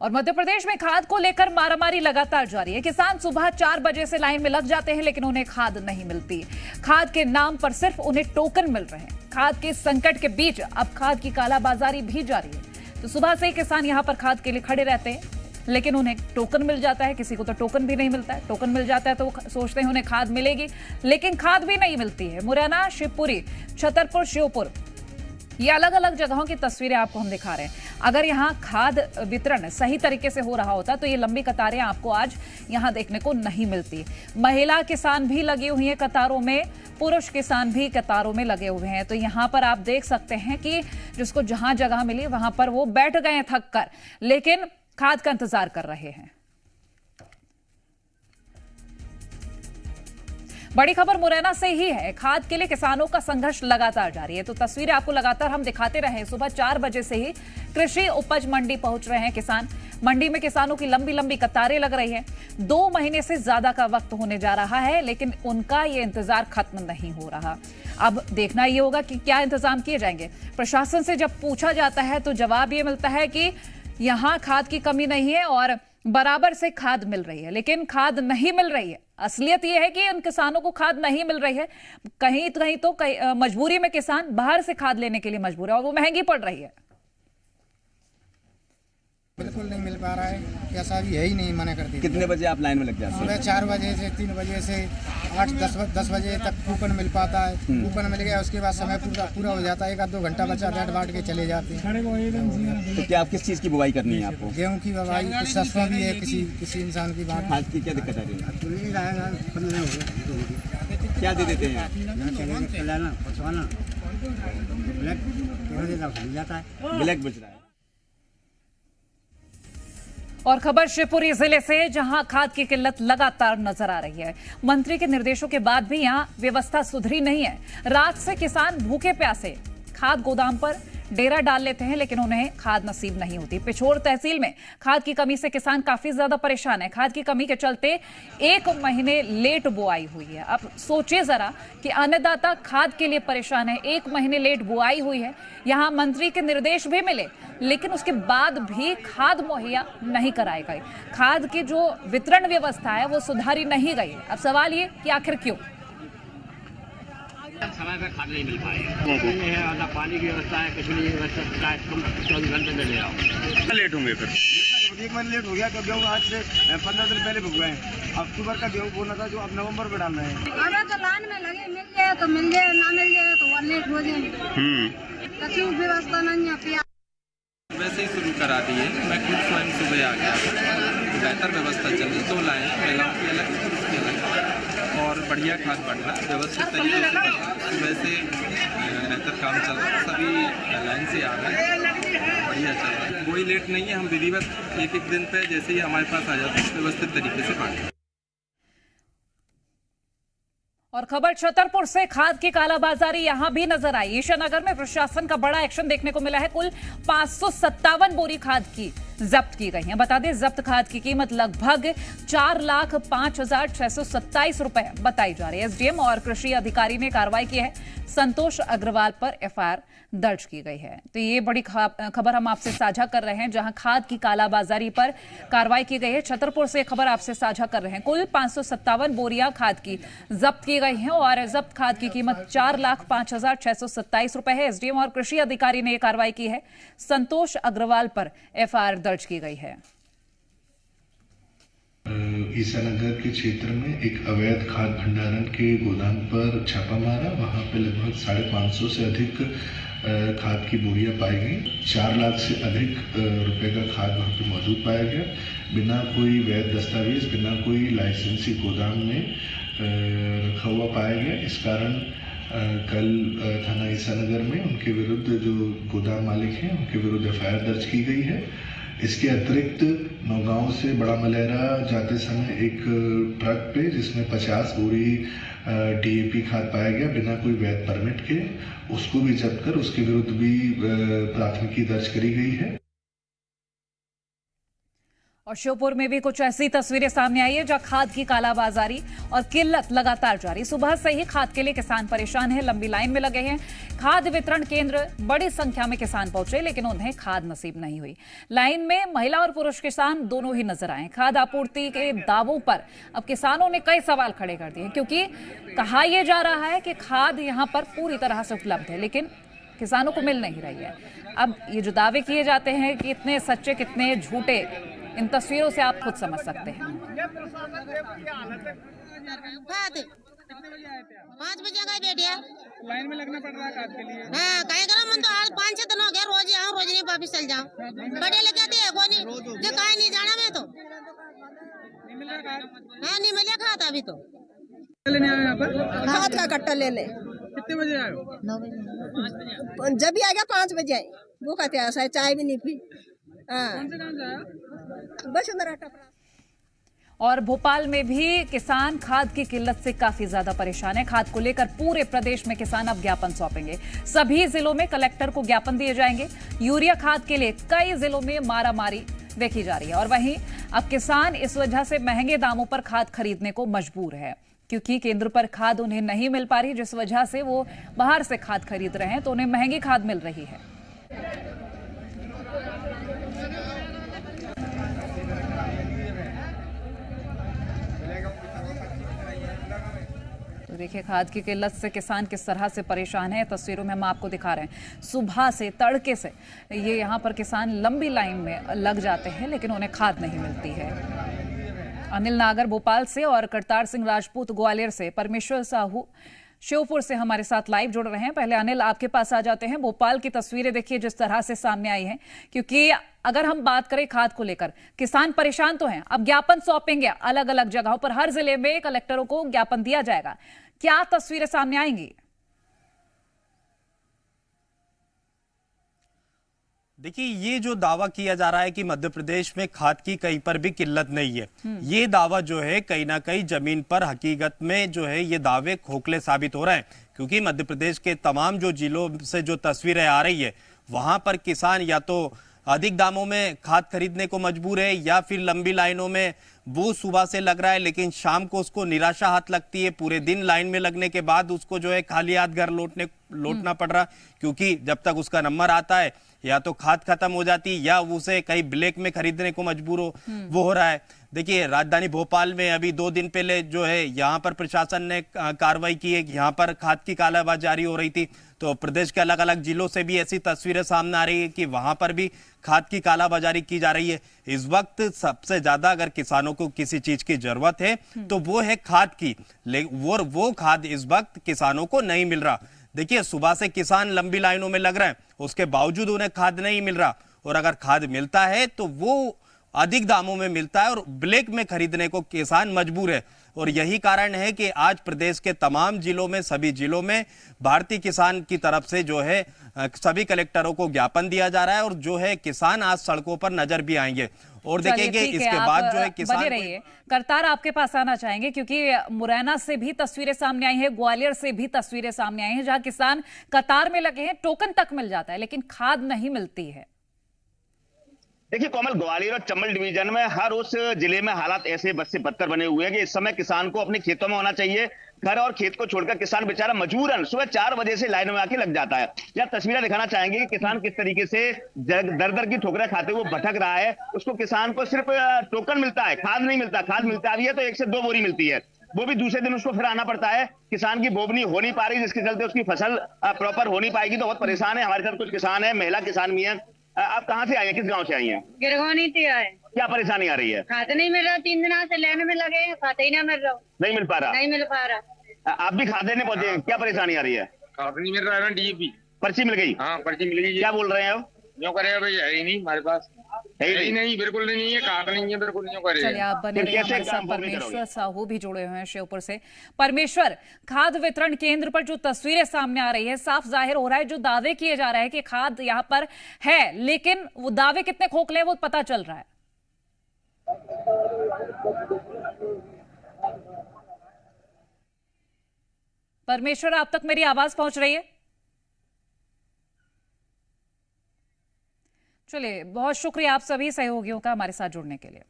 और मध्य प्रदेश में खाद को लेकर मारामारी लगातार जारी है। किसान सुबह 4 बजे से लाइन में लग जाते हैं, लेकिन उन्हें खाद नहीं मिलती। खाद के नाम पर सिर्फ उन्हें टोकन मिल रहे हैं। खाद के संकट के बीच अब खाद की कालाबाजारी भी जारी है। तो सुबह से ही किसान यहां पर खाद के लिए खड़े रहते हैं, लेकिन उन्हें टोकन मिल जाता है। किसी को तो टोकन भी नहीं मिलता है। टोकन मिल जाता है तो वो सोचते हैं उन्हें खाद मिलेगी, लेकिन खाद भी नहीं मिलती है। मुरैना, शिवपुरी, छतरपुर, श्योपुर, ये अलग अलग जगहों की तस्वीरें आपको हम दिखा रहे हैं। अगर यहाँ खाद वितरण सही तरीके से हो रहा होता तो ये लंबी कतारें आपको आज यहाँ देखने को नहीं मिलती। महिला किसान भी लगी हुई हैं कतारों में, पुरुष किसान भी कतारों में लगे हुए हैं। तो यहाँ पर आप देख सकते हैं कि जिसको जहां जगह मिली वहां पर वो बैठ गए हैं थक कर, लेकिन खाद का इंतजार कर रहे हैं। बड़ी खबर मुरैना से ही है। खाद के लिए किसानों का संघर्ष लगातार जारी है। तो तस्वीरें आपको लगातार हम दिखाते रहे। सुबह 4 बजे से ही कृषि उपज मंडी पहुंच रहे हैं किसान। मंडी में किसानों की लंबी लंबी कतारें लग रही हैं। 2 महीने से ज्यादा का वक्त होने जा रहा है, लेकिन उनका ये इंतजार खत्म नहीं हो रहा। अब देखना ये होगा कि क्या इंतजाम किए जाएंगे। प्रशासन से जब पूछा जाता है तो जवाब ये मिलता है कि यहां खाद की कमी नहीं है और बराबर से खाद मिल रही है, लेकिन खाद नहीं मिल रही है। असलियत यह है कि उन किसानों को खाद नहीं मिल रही है। कहीं तो मजबूरी में किसान बाहर से खाद लेने के लिए मजबूर है और वो महंगी पड़ रही है। बिल्कुल नहीं मिल पा रहा है, ऐसा भी है ही नहीं, मना कर दिया। कितने बजे आप लाइन में लग जाते हैं? सुबह 4 बजे से 3 बजे से 8-10 बजे तक कूपन मिल पाता है। कूपन मिल गया, उसके बाद समय पूरा हो जाता है। 1-2 घंटा बचा, बैठ बाट के चले जाते हैं। तो क्या आप किस चीज़ की बुवाई करनी है आपको? गेहूँ की बुवाई, कुछ सस्ता भी है किसी इंसान की बात। खाद की क्या दिक्कत आ रही है? क्या दे देते हैं? ब्लैक बच रहा है। और खबर शिवपुरी जिले से, जहां खाद की किल्लत लगातार नजर आ रही है। मंत्री के निर्देशों के बाद भी यहां व्यवस्था सुधरी नहीं है। रात से किसान भूखे प्यासे खाद गोदाम पर डेरा डाल लेते हैं, लेकिन उन्हें खाद नसीब नहीं होती। पिछोर तहसील में खाद की कमी से किसान काफी ज्यादा परेशान है। खाद की कमी के चलते 1 महीने लेट बुआई हुई है। अब सोचिए जरा कि अन्नदाता खाद के लिए परेशान है। 1 महीने लेट बुआई हुई है। यहां मंत्री के निर्देश भी मिले, लेकिन उसके बाद भी खाद मुहैया नहीं कराई गई। खाद की जो वितरण व्यवस्था है वो सुधारी नहीं गई। अब सवाल ये कि आखिर क्यों? समय पर खाद नहीं मिल पाएगा। ना पानी की व्यवस्था है, कुछ नहीं व्यवस्था है। 24 घंटे में ले आओ, लेट होंगे फिर। 1 महीने लेट हो गया। तो गेहूँ आज से 15 दिन पहले भुग गए। अक्टूबर का गेहूँ बोना था, जो अब नवंबर में डाल रहे हैं। अरे तो लाइन में लगे, मिल जाए तो मिल जाए, ना मिल जाए तो वो लेट हो जाए। कच्ची व्यवस्था नहीं है। वैसे ही शुरू करा दिए। मैं खुद स्वयं सुबह आ गया। बेहतर व्यवस्था चल रही। 2 लाइन, महिलाओं की अलग, पुरुष की अलग, और बढ़िया खाद बढ़ रहा है, व्यवस्थित तरीके से बढ़ रहा है। सुबह से बेहतर काम चल रहा है। सभी लाइन से आ रहे हैं, बढ़िया चल रहा है। कोई लेट नहीं है। हम विधिवत एक दिन पे जैसे ही हमारे पास आ जाते हैं व्यवस्थित तरीके से बांटते हैं। और खबर छतरपुर से, खाद की कालाबाजारी यहां भी नजर आई। ईशानगर में प्रशासन का बड़ा एक्शन देखने को मिला है। कुल 557 बोरी खाद की जब्त की गई है। बता दें, जब्त खाद की कीमत लगभग 4,05,627 रुपए बताई जा रही है। एसडीएम और कृषि अधिकारी ने कार्रवाई की है। संतोष अग्रवाल पर एफआईआर दर्ज की गई है। तो ये बड़ी खबर हम आपसे साझा कर रहे हैं, जहां खाद की कालाबाजारी पर कार्रवाई की गई है। छतरपुर से खबर आपसे साझा कर रहे हैं। कुल 557 बोरियां खाद की जब्त की गई हैं और जब्त खाद की कीमत 4,05,627 रुपए है। एसडीएम और कृषि अधिकारी ने यह कार्रवाई की है। संतोष अग्रवाल पर एफआईआर दर्ज की गई है। ईसानगर के क्षेत्र में एक अवैध खाद भंडारण के गोदाम पर छापा मारा। वहां पे लगभग 550 से अधिक खाद की बोरियां पाई गई। 4 लाख से अधिक रुपए का खाद वहां पे मौजूद पाया गया, बिना कोई वैध दस्तावेज, बिना कोई लाइसेंसी गोदाम में रखा हुआ पाया गया। इस कारण कल थाना ईसानगर में उनके विरुद्ध, जो गोदाम मालिक हैं, उनके विरुद्ध एफआईआर दर्ज की गई है। इसके अतिरिक्त नौगांव से बड़ा मलेरा जाते समय एक ट्रक पे, जिसमें 50 बोरी डीएपी खाद पाया गया बिना कोई वैध परमिट के, उसको भी जब्त कर उसके विरुद्ध भी प्राथमिकी दर्ज करी गई है। और श्योपुर में भी कुछ ऐसी तस्वीरें सामने आई है जहां खाद की कालाबाजारी और किल्लत लगातार जारी। सुबह से ही खाद के लिए किसान परेशान हैं, लंबी लाइन में लगे हैं। खाद वितरण केंद्र बड़ी संख्या में किसान पहुंचे लेकिन उन्हें खाद नसीब नहीं हुई। लाइन में महिला और पुरुष किसान दोनों ही नजर आए। खाद आपूर्ति के दावों पर अब किसानों ने कई सवाल खड़े कर दिए, क्योंकि कहा यह जा रहा है कि खाद यहां पर पूरी तरह से उपलब्ध है लेकिन किसानों को मिल नहीं रही है। अब ये जो दावे किए जाते हैं कि कितने सच्चे कितने झूठे, इन तस्वीरों से आप खुद समझ सकते हैं। 5 बजे गए बेटिया, लाइन में लगना पड़ रहा है खाद के लिए। हाँ कहीं करो मन तो आज 5-6 दिन हो गया, रोज आऊँ रोज नहीं वापिस चल जाऊँ। बड़े लगे थे को नहीं जो कहीं नहीं जाना मैं तो नहीं मिल रहा खाद। हाँ नहीं मिले खाद अभी तो। लेने आए यहाँ पर खाद का कट्टा लेने। कितने बजे आए हो? 9 बजे। जब भी आ गया 5 बजे आए, वो कहते हैं ऐसा चाय भी नहीं पी। कौन से गाँव से आया? वसुंधरा टपरा। और भोपाल में भी किसान खाद की किल्लत से काफी ज्यादा परेशान है। खाद को लेकर पूरे प्रदेश में किसान अब ज्ञापन सौंपेंगे। सभी जिलों में कलेक्टर को ज्ञापन दिए जाएंगे। यूरिया खाद के लिए कई जिलों में मारामारी देखी जा रही है और वहीं अब किसान इस वजह से महंगे दामों पर खाद खरीदने को मजबूर है, क्योंकि केंद्र पर खाद उन्हें नहीं मिल पा रही, जिस वजह से वो बाहर से खाद खरीद रहे हैं तो उन्हें महंगी खाद मिल रही है। तो देखिए खाद की किल्लत से किसान किस तरह से परेशान है। तस्वीरों में हम आपको दिखा रहे हैं। सुबह से तड़के से ये यहाँ पर किसान लंबी लाइन में लग जाते हैं लेकिन उन्हें खाद नहीं मिलती है। अनिल नागर भोपाल से और करतार सिंह राजपूत ग्वालियर से, परमेश्वर साहू श्योपुर से हमारे साथ लाइव जुड़ रहे हैं। पहले अनिल आपके पास आ जाते हैं। भोपाल की तस्वीरें देखिए जिस तरह से सामने आई हैं, क्योंकि अगर हम बात करें खाद को लेकर किसान परेशान तो हैं। अब ज्ञापन सौंपेंगे अलग अलग जगहों पर, हर जिले में कलेक्टरों को ज्ञापन दिया जाएगा। क्या तस्वीरें सामने आएंगी? देखिए ये जो दावा किया जा रहा है कि मध्य प्रदेश में खाद की कहीं पर भी किल्लत नहीं है, ये दावा जो है कहीं ना कहीं जमीन पर हकीकत में जो है ये दावे खोखले साबित हो रहे हैं। क्योंकि मध्य प्रदेश के तमाम जो जिलों से जो तस्वीरें आ रही है वहां पर किसान या तो अधिक दामों में खाद खरीदने को मजबूर है या फिर लंबी लाइनों में वो सुबह से लग रहा है लेकिन शाम को उसको निराशा हाथ लगती है। पूरे दिन लाइन में लगने के बाद उसको जो है खाली हाथ घर लौटना पड़ रहा, क्योंकि जब तक उसका नंबर आता है या तो खाद खत्म हो जाती या उसे कहीं ब्लैक में खरीदने को मजबूर वो हो रहा है। देखिए राजधानी भोपाल में अभी 2 दिन पहले जो है यहाँ पर प्रशासन ने कार्रवाई की है कि यहाँ पर खाद की कालाबाजारी हो रही थी। तो प्रदेश के अलग अलग जिलों से भी ऐसी तस्वीरें सामने आ रही है कि वहां पर भी खाद की कालाबाजारी की जा रही है। इस वक्त सबसे ज्यादा अगर किसानों को किसी चीज की जरूरत है तो वो है खाद की, वो खाद इस वक्त किसानों को नहीं मिल रहा। देखिए सुबह से किसान लंबी लाइनों में लग रहे हैं, उसके बावजूद उन्हें खाद नहीं मिल रहा, और अगर खाद मिलता है तो वो अधिक दामों में मिलता है और ब्लैक में खरीदने को किसान मजबूर है। और यही कारण है कि आज प्रदेश के तमाम जिलों में, सभी जिलों में भारतीय किसान की तरफ से जो है सभी कलेक्टरों को ज्ञापन दिया जा रहा है और जो है किसान आज सड़कों पर नजर भी आएंगे और देखेंगे इसके बाद जो है किसान। बने रहिए। करतार आपके पास आना चाहेंगे, क्योंकि मुरैना से भी तस्वीरें सामने आई हैं, ग्वालियर से भी तस्वीरें सामने आई हैं जहां किसान कतार में लगे हैं, टोकन तक मिल जाता है लेकिन खाद नहीं मिलती है। देखिए कोमल, ग्वालियर और चंबल डिवीजन में हर उस जिले में हालात ऐसे बद से बदतर बने हुए हैं कि इस समय किसान को अपने खेतों में होना चाहिए। घर और खेत को छोड़कर किसान बेचारा मजबूरन सुबह 4 बजे से लाइन में आके लग जाता है। यह तस्वीरें दिखाना चाहेंगे कि किसान किस तरीके से दर दर की ठोकरें खाते हुए भटक रहा है। उसको किसान को सिर्फ टोकन मिलता है, खाद नहीं मिलता। खाद मिलता भी है तो 1 से 2 बोरी मिलती है, वो भी दूसरे दिन उसको फिर आना पड़ता है। किसान की बोवनी हो नहीं पा रही, जिसके चलते उसकी फसल प्रॉपर हो नहीं पाएगी। तो बहुत परेशान है। हमारे साथ कुछ किसान है, महिला किसान भी है। आप कहाँ से आई हैं, किस गांव से आई हैं? गिरगानी से आए। क्या परेशानी आ रही है? खाते नहीं मिल रहा, 3 दिन से लाइन में लगे हैं, खाते ही ना मिल रहा। नहीं मिल पा रहा? नहीं मिल पा रहा। आप भी खाते नहीं पहुंचे, क्या परेशानी आ रही है? खाद नहीं मिल रहा है ना, डीएपी पर्ची मिल गई? हाँ पर्ची मिल गई। क्या बोल रहे हैं आप? क्यों करे भाई, है ही नहीं हमारे पास, है ही नहीं, बिल्कुल नहीं है, खाद नहीं है, बिल्कुल नहीं करे। चलिए आप बने रहिए हमारे साथ। परमेश्वर साहू भी जुड़े हुए हैं श्योपुर से। परमेश्वर, खाद वितरण केंद्र पर जो तस्वीरें सामने आ रही है, साफ जाहिर हो रहा है जो दावे किए जा रहे हैं कि खाद यहाँ पर है, लेकिन वो दावे कितने खोखले हैं वो पता चल रहा है। परमेश्वर, आप तक मेरी आवाज पहुंच रही है? चलिए, बहुत शुक्रिया आप सभी सहयोगियों का हमारे साथ जुड़ने के लिए।